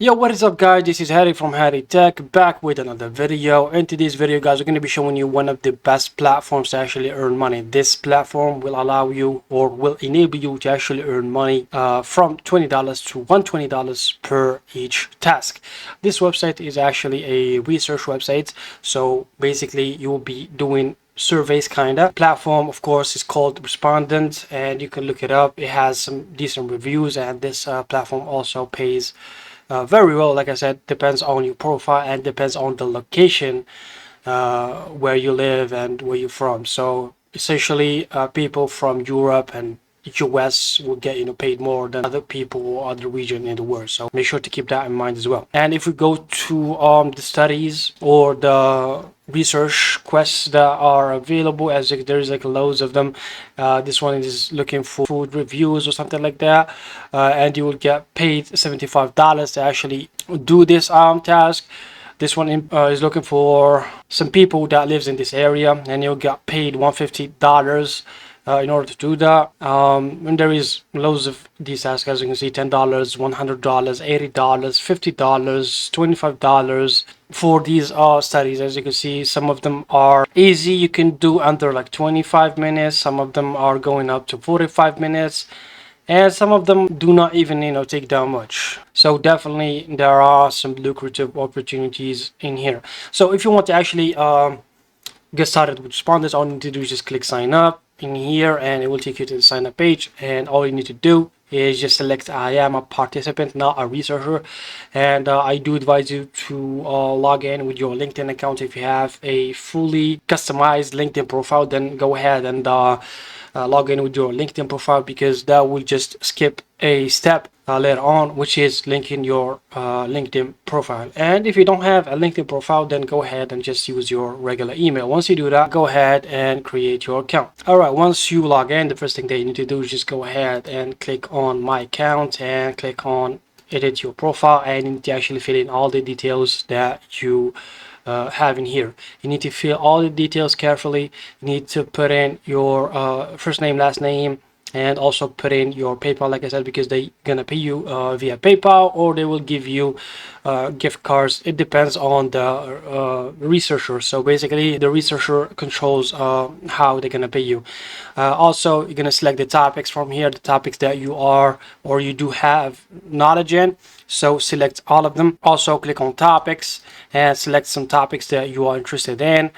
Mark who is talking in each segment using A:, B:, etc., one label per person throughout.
A: Yo, what is up guys, this is Harry from Harry Tech, back with another video. In today's video guys, we're going to be showing you one of the best platforms to actually earn money. This platform will allow you or will enable you to actually earn money from $20 to $120 per each task. This website is actually a research website, so basically you will be doing surveys kinda. Platform of course is called Respondent, and you can look it up. It has some decent reviews, and this platform also pays very well. Like I said, depends on your profile and depends on the location where you live and where you're from. So essentially, people from Europe and US will get paid more than other people or other region in the world. So make sure to keep that in mind as well. And if we go to the studies or the research quests that are available, as there's like loads of them. This one is looking for food reviews or something like that, and you will get paid $75 to actually do this task. This one is looking for some people that lives in this area, and you'll get paid $150 in order to do that. And there is loads of these tasks, as you can see: $10, $100, $80, $50, $25 for these studies. As you can see, some of them are easy, you can do under like 25 minutes. Some of them are going up to 45 minutes, and some of them do not even take that much. So definitely there are some lucrative opportunities in here. So if you want to actually get started with Respondent, all you need to do is just click sign up in here, and it will take you to the sign up page. And all you need to do is just select I am a participant, not a researcher. And I do advise you to log in with your LinkedIn account. If you have a fully customized LinkedIn profile, then go ahead and log in with your LinkedIn profile, because that will just skip a step later on, which is linking your LinkedIn profile. And if you don't have a LinkedIn profile, then go ahead and just use your regular email. Once you do that, go ahead and create your account. All right, once you log in, the first thing that you need to do is just go ahead and click on my account and click on edit your profile, and you need to actually fill in all the details that you have in here. You need to fill all the details carefully. You need to put in your first name, last name, and also put in your PayPal, like I said, because they're gonna pay you via PayPal, or they will give you gift cards. It depends on the researcher. So basically the researcher controls how they're gonna pay you. Also, you're gonna select the topics from here, the topics that you are or you do have knowledge in. So select all of them. Also click on topics and select some topics that you are interested in.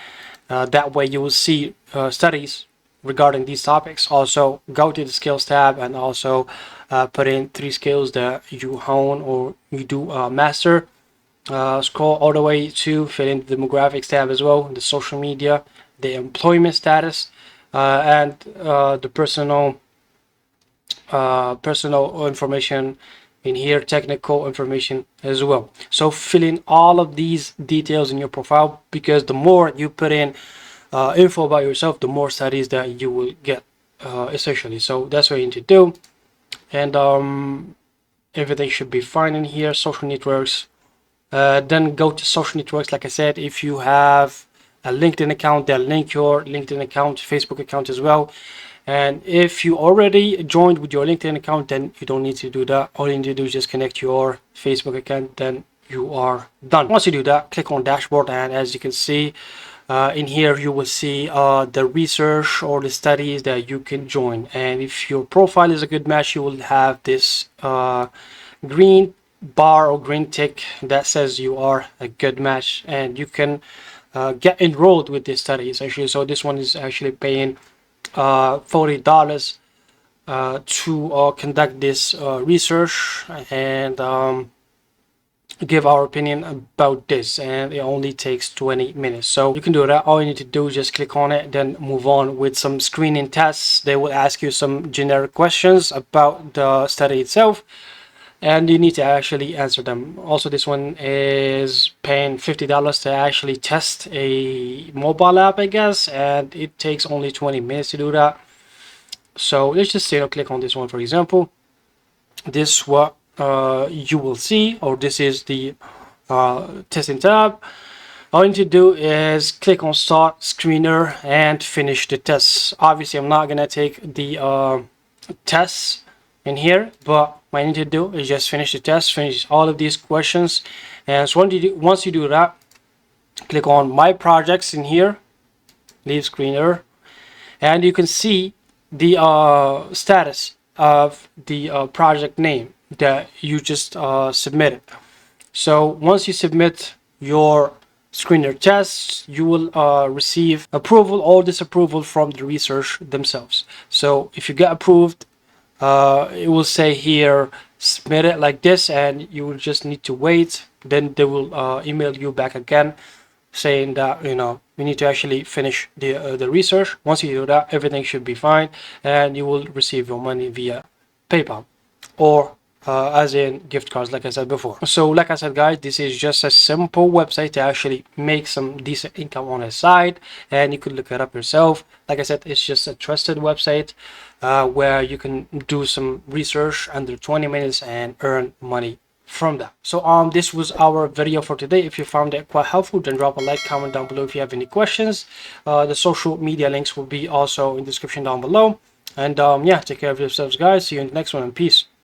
A: That way you will see studies regarding these topics. Also go to the skills tab and also put in 3 skills that you hone or you do master. Scroll all the way to fill in the demographics tab as well, the social media, the employment status, and the personal information in here, technical information as well. So fill in all of these details in your profile, because the more you put in info about yourself, the more studies that you will get essentially. So that's what you need to do, and everything should be fine in here. Social networks, then go to social networks. Like I said, if you have a LinkedIn account, then link your LinkedIn account, Facebook account as well. And if you already joined with your LinkedIn account, then you don't need to do that. All you need to do is just connect your Facebook account, then you are done. Once you do that, click on dashboard, and as you can see in here, you will see the research or the studies that you can join. And if your profile is a good match, you will have this green bar or green tick that says you are a good match, and you can get enrolled with this study essentially. So this one is actually paying $40 to conduct this research and give our opinion about this, and it only takes 20 minutes. So you can do that. All you need to do is just click on it, then move on with some screening tests. They will ask you some generic questions about the study itself, and you need to actually answer them. Also, this one is paying $50 to actually test a mobile app, I guess, and it takes only 20 minutes to do that. So let's just click on this one, for example. This is what you will see, or this is the testing tab. All you need to do is click on start screener and finish the tests. Obviously I'm not gonna take the tests in here, but might need to do is just finish the test, finish all of these questions. And so once you do that, click on my projects in here, leave screen error, and you can see the status of the project name that you just submitted. So once you submit your screener tests, you will receive approval or disapproval from the research themselves. So if you get approved, it will say here submit it like this, and you will just need to wait. Then they will email you back again saying that, you know, we need to actually finish the research. Once you do that, everything should be fine, and you will receive your money via PayPal or as in gift cards, like I said before. So like I said, guys, this is just a simple website to actually make some decent income on the side, and you could look it up yourself. Like I said, it's just a trusted website where you can do some research under 20 minutes and earn money from that. So this was our video for today. If you found it quite helpful, then drop a like, comment down below if you have any questions. The social media links will be also in the description down below. And yeah, take care of yourselves, guys. See you in the next one, and peace.